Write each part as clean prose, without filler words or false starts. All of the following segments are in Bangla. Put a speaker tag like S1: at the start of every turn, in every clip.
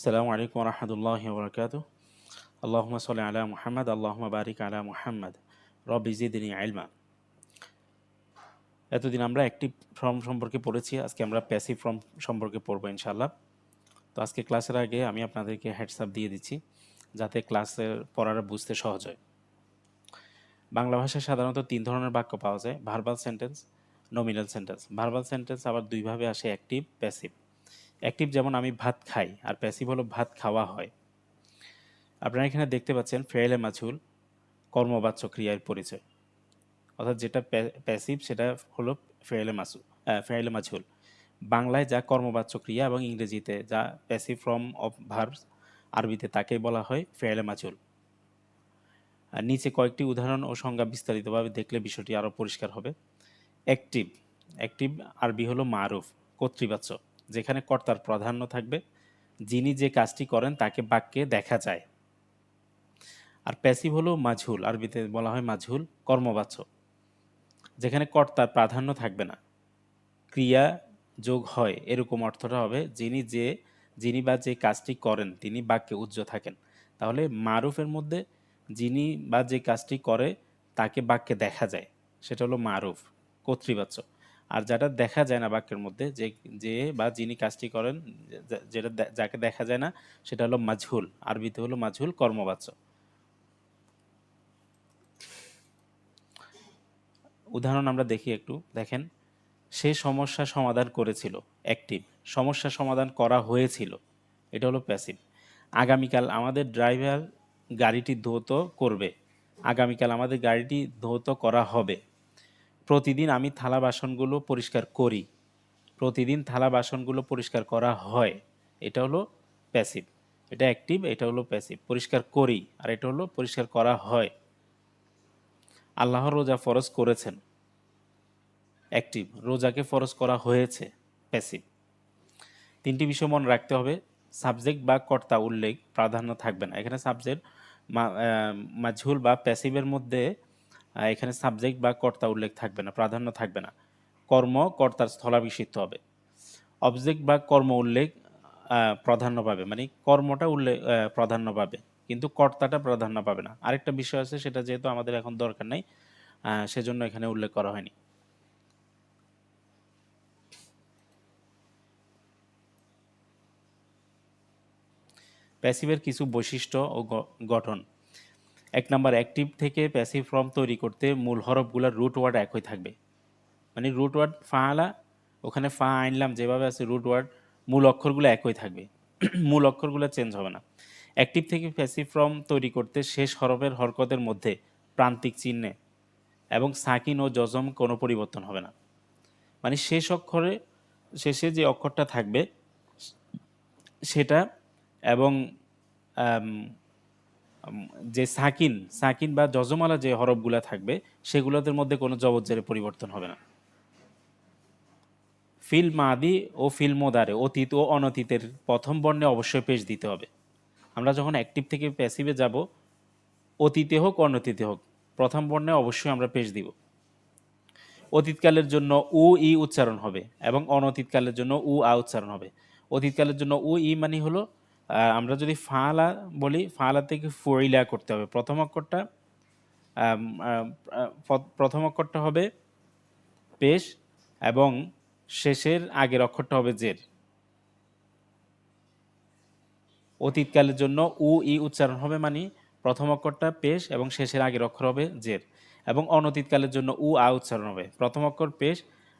S1: আসসালামু আলাইকুম রহমতুল্লাহি ওবরাকাতুহু। আল্লাহুম্মা সাল্লি আলা মুহাম্মাদ আল্লাহুম্মা বারিক আলা মুহাম্মাদ রব্বি জিদনি ইলমা। এতদিন আমরা অ্যাক্টিভ ফর্ম সম্পর্কে পড়েছি, আজকে আমরা প্যাসিভ ফর্ম সম্পর্কে পড়বো ইনশাআল্লাহ। তো আজকে ক্লাসের আগে আমি আপনাদেরকে হেডস আপ দিয়ে দিচ্ছি যাতে ক্লাসের পড়াটা বুঝতে সহজ হয়। বাংলা ভাষায় সাধারণত তিন ধরনের বাক্য পাওয়া যায়: verbal sentence, nominal sentence. Verbal sentence আবার দুইভাবে আসে, অ্যাক্টিভ, প্যাসিভ। অ্যাক্টিভ যেমন আমি ভাত খাই, আর প্যাসিভ হলো ভাত খাওয়া হয়। আপনারা এখানে দেখতে পাচ্ছেন ফেয়েলে মাছুল কর্মবাচ্য ক্রিয়ার পরিচয়, অর্থাৎ যেটা প্যাসিভ সেটা হলো ফেয়েলে মাছুল। বাংলায় যা কর্মবাচ্য ক্রিয়া এবং ইংরেজিতে যা প্যাসিভ ফর্ম অফ ভার্বস, আরবিতে তাকেই বলা হয় ফেয়েলে মাছুল। আর নিচে কয়েকটি উদাহরণ ও সংজ্ঞা বিস্তারিতভাবে দেখলে বিষয়টি আরও পরিষ্কার হবে। অ্যাক্টিভ, অ্যাক্টিভ আরবি হলো মারুফ, কর্তৃবাচ্য, যেখানে কর্তার প্রাধান্য থাকবে, যিনি যে কাজটি করেন তাকে বাক্যে দেখা যায়। আর প্যাসিভ হলো মাঝহুল, আরবিতে বলা হয় মাঝহুল, কর্মবাচ্য, যেখানে কর্তার প্রাধান্য থাকবে না, ক্রিয়া যোগ হয় এরকম অর্থটা হবে, যিনি বা যে কাজটি করেন তিনি বাক্যে উজ্জ্ব থাকেন। তাহলে মারুফের মধ্যে যিনি বা যে কাজটি করে তাকে বাক্যে দেখা যায়, সেটা হলো মারুফ, কর্তৃবাচ্য। আর যেটা দেখা যায় না বাক্যের মধ্যে, যে বা যিনি কাজটি করেন, যাকে দেখা যায় না, সেটা হলো মাঝহুল, আরবিতে হলো মাঝহুল, কর্মবাচ্য। উদাহরণ আমরা দেখি একটু, দেখেন। সে সমস্যা সমাধান করেছিল, অ্যাক্টিভ। সমস্যা সমাধান করা হয়েছিল, এটা হলো প্যাসিভ। আগামীকাল আমাদের ড্রাইভার গাড়িটি ধৌত করবে, আগামীকাল আমাদের গাড়িটি ধৌত করা হবে। প্রতিদিন আমি থালা বাসনগুলো পরিষ্কার করি, প্রতিদিন থালা বাসনগুলো পরিষ্কার করা হয়, এটা হলো প্যাসিভ। এটা অ্যাক্টিভ, এটা হলো প্যাসিভ। পরিষ্কার করি আর এটা হলো পরিষ্কার করা হয়। আল্লাহ রোজা ফরজ করেছেন, অ্যাক্টিভ। রোজাকে ফরজ করা হয়েছে, প্যাসিভ। তিনটি বিষয় মনে রাখতে হবে: সাবজেক্ট বা কর্তা উল্লেখ প্রাধান্য থাকবে না। এখানে সাবজেক্ট মাঝহুল বা প্যাসিভের মধ্যে এখানে সাবজেক্ট বা কর্তা উল্লেখ থাকবে না, প্রাধান্য থাকবে না। কর্ম কর্তার স্থলাভিষিক্ত হবে। অবজেক্ট বা কর্ম উল্লেখ প্রাধান্য পাবে, মানে কর্মটা উল্লেখ প্রাধান্য পাবে, কিন্তু কর্তাটা প্রাধান্য পাবে না। আরেকটা বিষয় আছে, সেটা যেহেতু আমাদের এখন দরকার নেই, সেজন্য এখানে উল্লেখ করা হয়নি। প্যাসিভের কিছু বৈশিষ্ট্য ও গঠন। 1 নাম্বার, অ্যাক্টিভ থেকে প্যাসিভ ফর্ম তৈরি করতে মূল হরফগুলোর রুট ওয়ার্ড একই থাকবে। মানে রুট ওয়ার্ড ফাআলা, ওখানে ফা আনলাম যেভাবে আছে, রুট ওয়ার্ড মূল অক্ষরগুলো একই থাকবে, মূল অক্ষরগুলো চেঞ্জ হবে না। অ্যাক্টিভ থেকে প্যাসিভ ফর্ম তৈরি করতে শেষ হরফের হরকতের মধ্যে প্রান্তিক চিহ্নে এবং সাকিন ও জজম কোনো পরিবর্তন হবে না। মানে শেষে যে অক্ষরটা থাকবে সেটা, এবং যে সাকিন বা যজমালা যে হরফগুলা থাকবে সেগুলোদের মধ্যে কোনো জবজ্জের পরিবর্তন হবে না। ফিল মাদি ও ফিল মোদারে, অতীত ও অনতীতের প্রথম বর্ণে অবশ্যই পেশ দিতে হবে। আমরা যখন অ্যাক্টিভ থেকে প্যাসিভে যাব, অতীতে হোক অনতীতে হোক, প্রথম বর্ণে অবশ্যই আমরা পেশ দিব। অতীতকালের জন্য উ ই উচ্চারণ হবে এবং অনতীতকালের জন্য উ আ উচ্চারণ হবে। অতীতকালের জন্য উ ই মানে হলো, আমরা যদি ফালা বলি, ফালা থেকে ফুইলা করতে হবে। প্রথম অক্ষরটা হবে পেশ এবং শেষের আগের অক্ষরটা হবে জের। অতীতকালের জন্য উ ই উচ্চারণ হবে, মানে প্রথম অক্ষরটা পেশ এবং শেষের আগের অক্ষর হবে জের। এবং অনতীতকালের জন্য উ আ উচ্চারণ হবে, প্রথম অক্ষর পেশ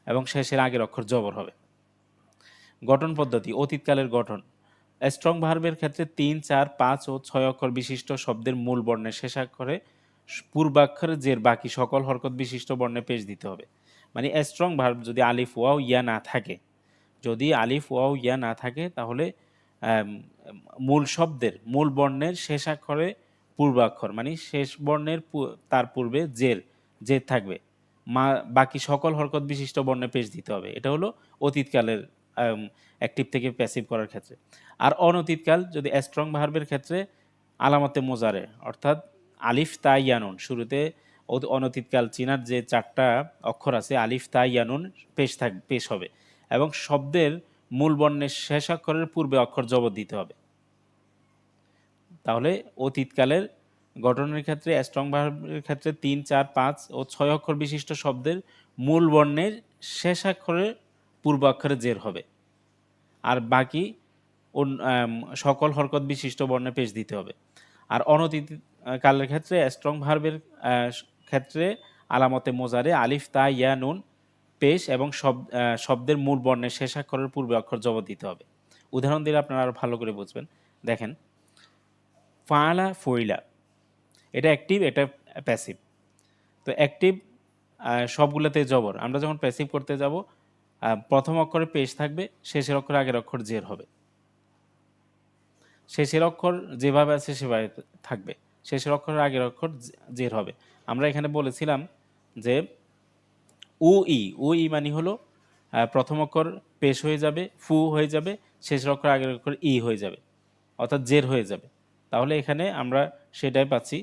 S1: এবং শেষের আগের অক্ষর জবর হবে। গঠন পদ্ধতি। অতীতকালের গঠন। স্ট্রং ভার্বের ক্ষেত্রে 3, 4, 5 ও 6 অক্ষর বিশিষ্ট শব্দের মূল বর্ণের শেষাক্ষরে পূর্বাক্ষরে জের বাকি সকল হরকত বিশিষ্ট বর্ণে পেশ দিতে হবে। মানে স্ট্রং ভার্ব যদি আলিফ ওয়াও ইয়া না থাকে, তাহলে মূল শব্দের মূল বর্ণের শেষাক্ষরে পূর্বাক্ষর, মানে শেষ বর্ণের তার পূর্বে জের থাকবে, বাকি সকল হরকত বিশিষ্ট বর্ণে পেশ দিতে হবে। এটা হলো অতীতকালের অ্যাক্টিভ থেকে প্যাসিভ করার ক্ষেত্রে। আর অনতীতকাল যদি স্ট্রং ভার্বের ক্ষেত্রে আলামতে মোজারে, অর্থাৎ আলিফ তা ইয়ানুন, শুরুতে অনতীতকাল চিনার যে 4টা অক্ষর আছে, আলিফ তা ইয়ানুন পেশ হবে এবং শব্দের মূল বর্ণের শেষ অক্ষরের পূর্বে অক্ষর জবর দিতে হবে। তাহলে অতীতকালের গঠনের ক্ষেত্রে স্ট্রং ভার্বের ক্ষেত্রে 3, 4, 5 ও 6 অক্ষর বিশিষ্ট শব্দের মূল বর্ণের শেষ অক্ষরের পূর্ব অক্ষরে জের হবে, আর বাকি সকল হরকত বিশিষ্ট বর্ণে পেশ দিতে হবে। আর অনতীত কালের ক্ষেত্রে স্ট্রং ভার্বের ক্ষেত্রে আলামতে মোজারে আলিফ তা ইয়া নুন পেশ এবং শব্দের মূল বর্ণের শেষ অক্ষরের পূর্বে অক্ষর জবর দিতে হবে। উদাহরণ দিলে আপনারা আরো ভালো করে বুঝবেন। দেখেন, ফাআলা ফইলা, এটা অ্যাক্টিভ, এটা প্যাসিভ। তো অ্যাক্টিভ সবগুলোতে জবর। আমরা যখন প্যাসিভ করতে যাব, প্রথম অক্ষরে পেশ থাকবে, শেষের অক্ষর আগের অক্ষর জের হবে। শেষের অক্ষর যেভাবে আছে সেভাবে থাকবে, শেষের অক্ষরের আগের অক্ষর জের হবে। আমরা এখানে বলেছিলাম যে উ ই মানে হলো প্রথম অক্ষর পেশ হয়ে যাবে, ফু হয়ে যাবে, শেষের অক্ষর আগের অক্ষর ই হয়ে যাবে, অর্থাৎ জের হয়ে যাবে। তাহলে এখানে আমরা সেটাই পাচ্ছি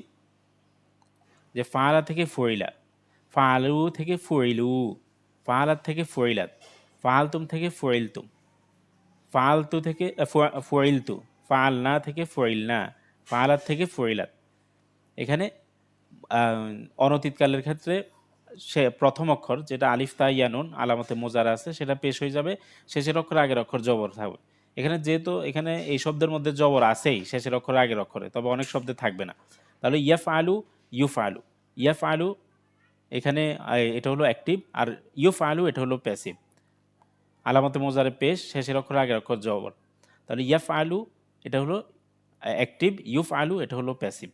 S1: যে ফাআলা থেকে ফইলা, ফাআলু থেকে ফইলু, ফাআলাত থেকে ফইলাত, ফাআলতুম থেকে ফইলতুম, ফাআলতু থেকে ফইলতু, ফাআলনা থেকে ফইলনা, ফাআলাত থেকে ফইলাত। এখানে অনতীতকালের ক্ষেত্রে সে প্রথম অক্ষর যেটা আলিফ তা ইয়া নুন আলামতে মোজারা আছে সেটা পেশ হয়ে যাবে, শেষের অক্ষর আগের অক্ষর জবর থাকবে। এখানে যেহেতু এখানে এই শব্দের মধ্যে জবর আছেই শেষের অক্ষর আগের অক্ষরে, তবে অনেক শব্দে থাকবে না। তাহলে ইয়াফ আলু, ইউফ আলু, ইয়াফ আলু এখানে এটা হলো অ্যাক্টিভ, আর ইউফ আলু এটা হলো প্যাসিভ। আলামতে মোজারে পেশ, শেষের অক্ষর আগের অক্ষর জবর। তাহলে ইয়াফ আলু এটা হলো অ্যাক্টিভ, ইউফ আলু এটা হলো প্যাসিভ।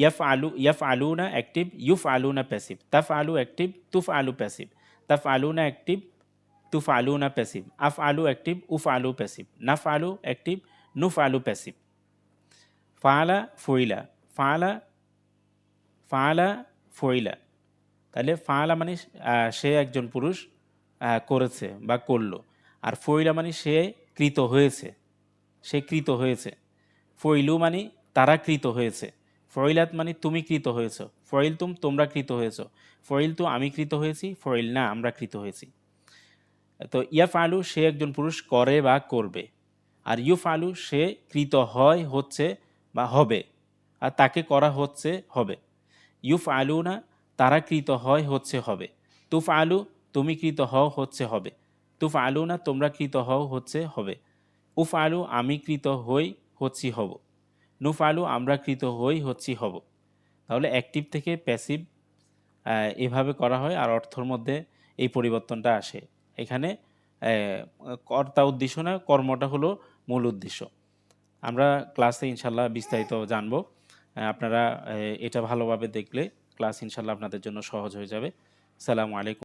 S1: ইয়াফ আলুনা অ্যাক্টিভ, ইউফ আলুনা প্যাসিভ। তাফ আলু অ্যাক্টিভ, তুফ আলু প্যাসিভ। তাফ আলুনা অ্যাক্টিভ, তুফ আলুনা প্যাসিভ। আফ আলু অ্যাক্টিভ, উফ আলু প্যাসিভ। নাফ আলু অ্যাক্টিভ, নুফ আলু প্যাসিভ। ফাআলা ফইলা, ফাআলা ফাআলা ফইলা। তাহলে ফাআলা মানে সে একজন পুরুষ করেছে বা করলো, আর ফইলা মানে সে কৃত হয়েছে, সে কৃত হয়েছে। ফইলু মানে তারা কৃত হয়েছে। ফইলাত মানে তুমি কৃত হয়েছ। ফইলতুম তোমরা কৃত হয়েছ। ফইলতু আমি কৃত হয়েছি। ফইল না আমরা কৃত হয়েছি। তো ইয়াফআলু সে একজন পুরুষ করে বা করবে, আর ইউফআলু সে কৃত হয় হচ্ছে বা হবে, আর তাকে করা হচ্ছে হবে। ইউফআলু না তারা কৃত হয় হচ্ছে হবে। তুফ আলু তুমি কৃত হও হচ্ছে হবে। তুফ আলু না তোমরা কৃত হও হচ্ছে হবে। উফ আলু আমি কৃত হই হচ্ছি হব। নুফ আলু আমরা কৃত হই হচ্ছি হব। তাহলে অ্যাক্টিভ থেকে প্যাসিভ এভাবে করা হয়, আর অর্থর মধ্যে এই পরিবর্তনটা আসে। এখানে কর্তা উদ্দেশ্য না, কর্মটা হলো মূল উদ্দেশ্য। আমরা ক্লাসে ইনশাল্লাহ বিস্তারিত জানবো। আপনারা এটা ভালোভাবে দেখলে ক্লাস ইনশাল্লাহ আপনাদের জন্য সহজ হয়ে যাবে। আসসালামু আলাইকুম।